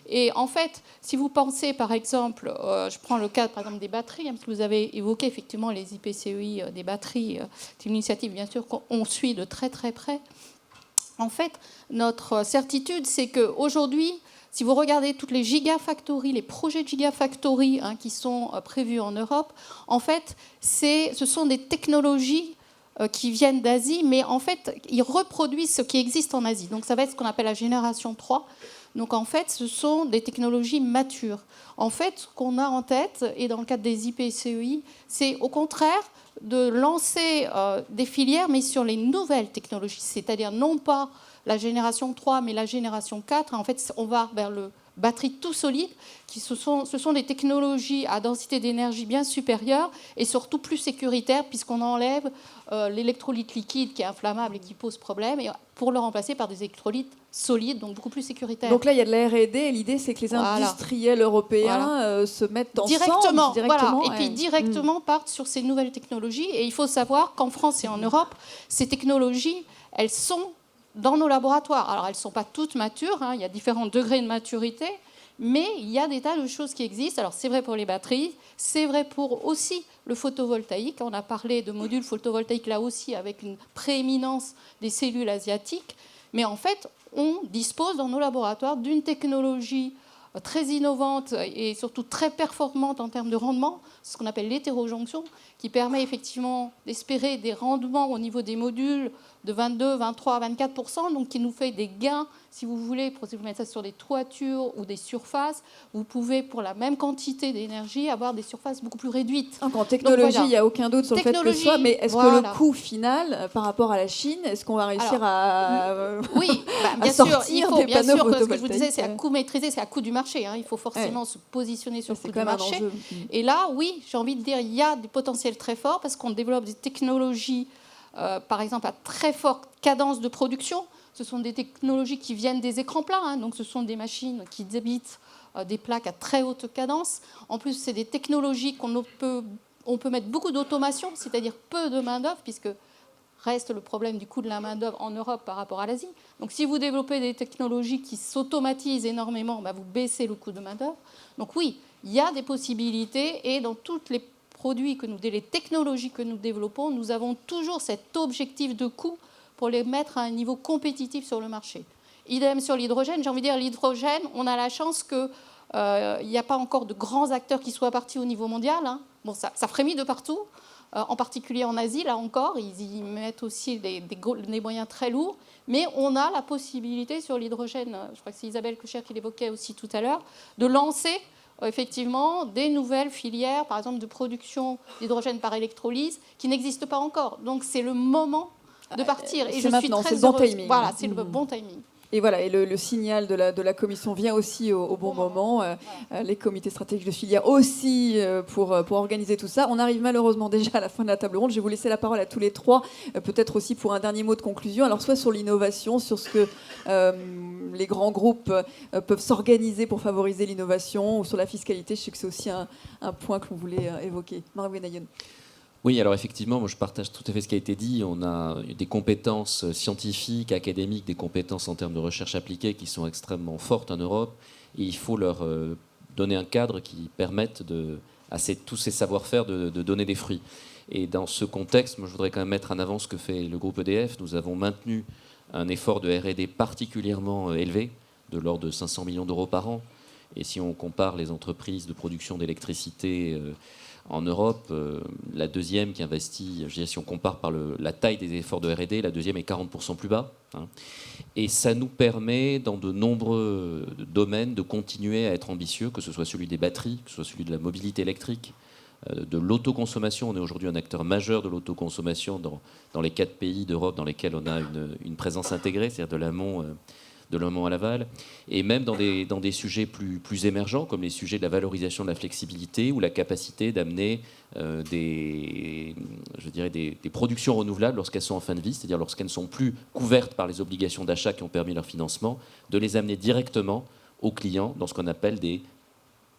Et en fait, si vous pensez, par exemple, je prends le cas, par exemple, des batteries, parce que vous avez évoqué effectivement les IPCEI des batteries, c'est une initiative, bien sûr, qu'on suit de très, très près. En fait, notre certitude, c'est qu'aujourd'hui, si vous regardez toutes les gigafactories, les projets de gigafactories qui sont prévus en Europe, en fait, ce sont des technologies qui viennent d'Asie, mais en fait, ils reproduisent ce qui existe en Asie. Donc ça va être ce qu'on appelle la génération 3. Donc en fait, ce sont des technologies matures. En fait, ce qu'on a en tête, et dans le cadre des IPCEI, c'est au contraire de lancer des filières, mais sur les nouvelles technologies, c'est-à-dire non pas la génération 3, mais la génération 4. En fait, on va vers le batterie tout solide, ce sont des technologies à densité d'énergie bien supérieure et surtout plus sécuritaires, puisqu'on enlève l'électrolyte liquide qui est inflammable et qui pose problème, et pour le remplacer par des électrolytes solides, donc beaucoup plus sécuritaires. Donc là, il y a de la R&D, et l'idée, c'est que les industriels européens se mettent ensemble directement, et puis directement partent sur ces nouvelles technologies. Et il faut savoir qu'en France et en Europe, ces technologies, elles sont dans nos laboratoires. Alors, elles ne sont pas toutes matures, il y a différents degrés de maturité, mais il y a des tas de choses qui existent. Alors, c'est vrai pour les batteries, c'est vrai pour aussi le photovoltaïque. On a parlé de modules photovoltaïques, là aussi, avec une prééminence des cellules asiatiques. Mais en fait, on dispose dans nos laboratoires d'une technologie très innovante et surtout très performante en termes de rendement, ce qu'on appelle l'hétérojonction, qui permet effectivement d'espérer des rendements au niveau des modules de 22, 23, 24%, donc qui nous fait des gains, si vous voulez, pour vous mettre ça sur des toitures ou des surfaces, vous pouvez, pour la même quantité d'énergie, avoir des surfaces beaucoup plus réduites. Donc en technologie, il n'y a aucun doute sur le fait que ce soit, mais est-ce que le coût final, par rapport à la Chine, est-ce qu'on va réussir à oui, bien sûr, il faut, bien sûr, que ce que je vous disais, c'est à coût maîtrisé, c'est à coût du marché. Il faut forcément se positionner sur le coût du marché. Et là, oui, j'ai envie de dire, il y a des potentiels très forts parce qu'on développe des technologies, par exemple, à très forte cadence de production. Ce sont des technologies qui viennent des écrans plats, donc ce sont des machines qui débitent des plaques à très haute cadence. En plus, c'est des technologies qu'on peut mettre beaucoup d'automation, c'est-à-dire peu de main-d'œuvre, puisque reste le problème du coût de la main-d'œuvre en Europe par rapport à l'Asie. Donc, si vous développez des technologies qui s'automatisent énormément, vous baissez le coût de main-d'œuvre. Donc, oui, il y a des possibilités, et dans toutes les les technologies que nous développons, nous avons toujours cet objectif de coût pour les mettre à un niveau compétitif sur le marché. Idem sur l'hydrogène. J'ai envie de dire, l'hydrogène, on a la chance qu'il n'y a pas encore de grands acteurs qui soient partis au niveau mondial. Bon, ça frémit de partout, en particulier en Asie, là encore. Ils y mettent aussi des moyens très lourds. Mais on a la possibilité sur l'hydrogène, je crois que c'est Isabelle Kocher qui l'évoquait aussi tout à l'heure, de lancer effectivement des nouvelles filières, par exemple de production d'hydrogène par électrolyse, qui n'existent pas encore. Donc c'est le moment de partir. Et je suis très heureuse. Voilà, c'est le bon timing. Et voilà, et le signal de la Commission vient aussi au bon moment. Les comités stratégiques de filière aussi pour organiser tout ça. On arrive malheureusement déjà à la fin de la table ronde. Je vais vous laisser la parole à tous les trois, peut-être aussi pour un dernier mot de conclusion. Alors soit sur l'innovation, sur ce que les grands groupes peuvent s'organiser pour favoriser l'innovation, ou sur la fiscalité. Je sais que c'est aussi un point que l'on voulait évoquer. Marie Benayoun. Oui, alors effectivement, moi je partage tout à fait ce qui a été dit. On a des compétences scientifiques, académiques, des compétences en termes de recherche appliquée qui sont extrêmement fortes en Europe. Et il faut leur donner un cadre qui permette à tous ces savoir-faire de donner des fruits. Et dans ce contexte, moi je voudrais quand même mettre en avant ce que fait le groupe EDF. Nous avons maintenu un effort de R&D particulièrement élevé, de l'ordre de 500 millions d'euros par an. Et si on compare les entreprises de production d'électricité en Europe, la deuxième qui investit, je dirais, si on compare par la taille des efforts de R&D, la deuxième est 40% plus bas. Et ça nous permet, dans de nombreux domaines, de continuer à être ambitieux, que ce soit celui des batteries, que ce soit celui de la mobilité électrique, de l'autoconsommation. On est aujourd'hui un acteur majeur de l'autoconsommation dans les 4 pays d'Europe dans lesquels on a une présence intégrée, c'est-à-dire de l'amont à l'aval, et même dans des sujets plus émergents, comme les sujets de la valorisation de la flexibilité ou la capacité d'amener des productions renouvelables lorsqu'elles sont en fin de vie, c'est-à-dire lorsqu'elles ne sont plus couvertes par les obligations d'achat qui ont permis leur financement, de les amener directement aux clients dans ce qu'on appelle des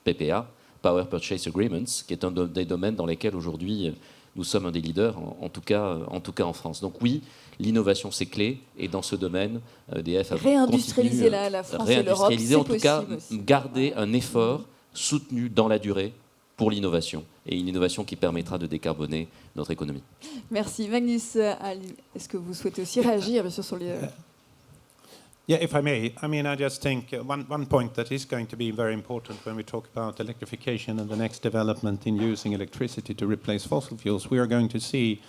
PPA, Power Purchase Agreements, qui est un des domaines dans lesquels aujourd'hui nous sommes un des leaders, en tout cas en France. Donc oui, l'innovation c'est clé, et dans ce domaine, EDF a réindustrialiser la France et l'Europe, c'est en tout cas aussi. Garder un effort soutenu dans la durée pour l'innovation, et une innovation qui permettra de décarboner notre économie. Merci. Magnus, est-ce que vous souhaitez aussi réagir, bien sûr, sur les... Yeah, if I may. I mean, I just think one point that is going to be very important when we talk about electrification and the next development in using electricity to replace fossil fuels, we are going to see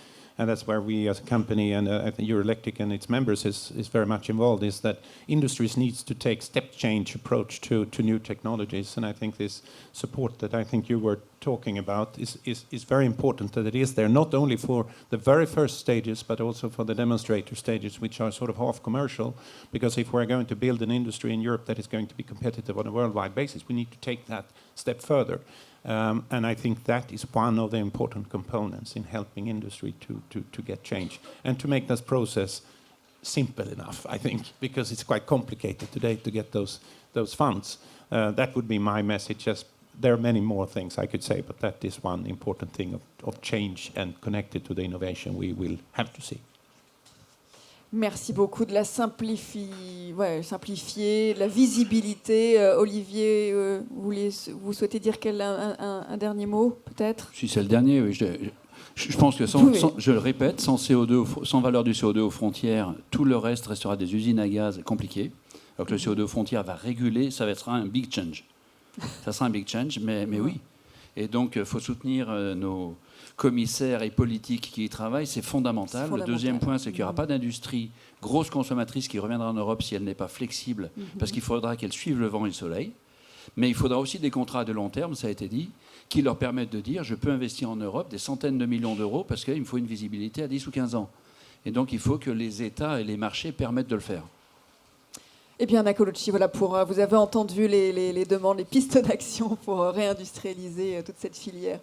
and that's where we as a company and I think Eurelectric and its members is very much involved, is that industries needs to take step change approach to new technologies. And I think this support that I think you were talking about is very important, that it is there not only for the very first stages but also for the demonstrator stages, which are sort of half commercial, because if we're going to build an industry in Europe that is going to be competitive on a worldwide basis, we need to take that step further. And I think that is one of the important components in helping industry to get change and to make this process simple enough, I think, because it's quite complicated today to get those funds. That would be my message. There are many more things I could say, but that is one important thing of change and connected to the innovation we will have to see. Merci beaucoup de la simplifier, de la visibilité. Olivier, vous souhaitez dire un dernier mot, peut-être? Si c'est le dernier, oui. Je pense que, je le répète, sans valeur du CO2 aux frontières, tout le reste restera des usines à gaz compliquées. Alors que le CO2 aux frontières va réguler, ça sera un big change. Ça sera un big change, mais oui. Et donc, il faut soutenir nos commissaires et politiques qui y travaillent, c'est fondamental. Le deuxième point, c'est qu'il n'y aura pas d'industrie grosse consommatrice qui reviendra en Europe si elle n'est pas flexible, parce qu'il faudra qu'elle suive le vent et le soleil. Mais il faudra aussi des contrats de long terme, ça a été dit, qui leur permettent de dire je peux investir en Europe des centaines de millions d'euros parce qu'il me faut une visibilité à 10 ou 15 ans. Et donc il faut que les États et les marchés permettent de le faire. Eh bien, Nicolucci, voilà, vous avez entendu les demandes, les pistes d'action pour réindustrialiser toute cette filière.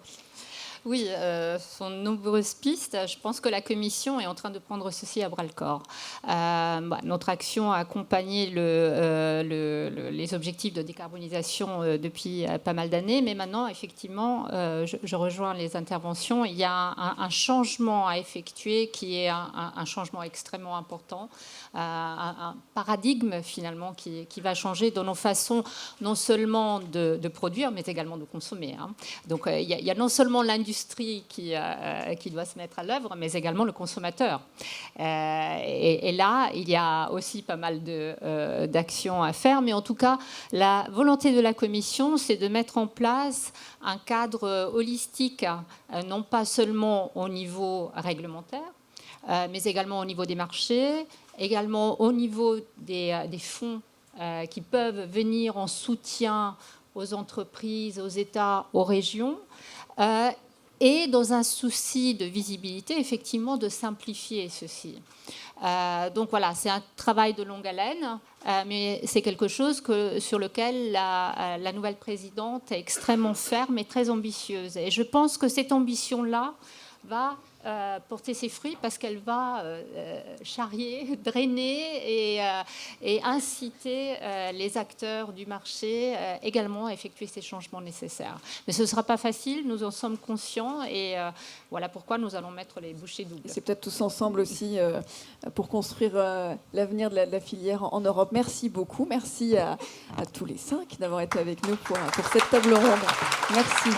Oui, ce sont de nombreuses pistes. Je pense que la Commission est en train de prendre ceci à bras-le-corps. Notre action a accompagné les objectifs de décarbonisation depuis pas mal d'années, mais maintenant, effectivement, je rejoins les interventions. Il y a un changement à effectuer qui est un changement extrêmement important, un paradigme finalement qui va changer dans nos façons non seulement de produire, mais également de consommer. Donc, il y a non seulement l'industrie qui doit se mettre à l'œuvre, mais également le consommateur. Et là, il y a aussi pas mal d'actions à faire, mais en tout cas, la volonté de la Commission, c'est de mettre en place un cadre holistique, non pas seulement au niveau réglementaire, mais également au niveau des marchés, également au niveau des fonds qui peuvent venir en soutien aux entreprises, aux États, aux régions, et dans un souci de visibilité, effectivement, de simplifier ceci. Donc voilà, c'est un travail de longue haleine, mais c'est quelque chose sur lequel la nouvelle présidente est extrêmement ferme et très ambitieuse. Et je pense que cette ambition-là va porter ses fruits parce qu'elle va charrier, drainer et inciter les acteurs du marché également à effectuer ces changements nécessaires. Mais ce ne sera pas facile, nous en sommes conscients et voilà pourquoi nous allons mettre les bouchées doubles. C'est peut-être tous ensemble aussi pour construire l'avenir de la filière en Europe. Merci beaucoup, merci à tous les 5 d'avoir été avec nous pour cette table ronde. Merci.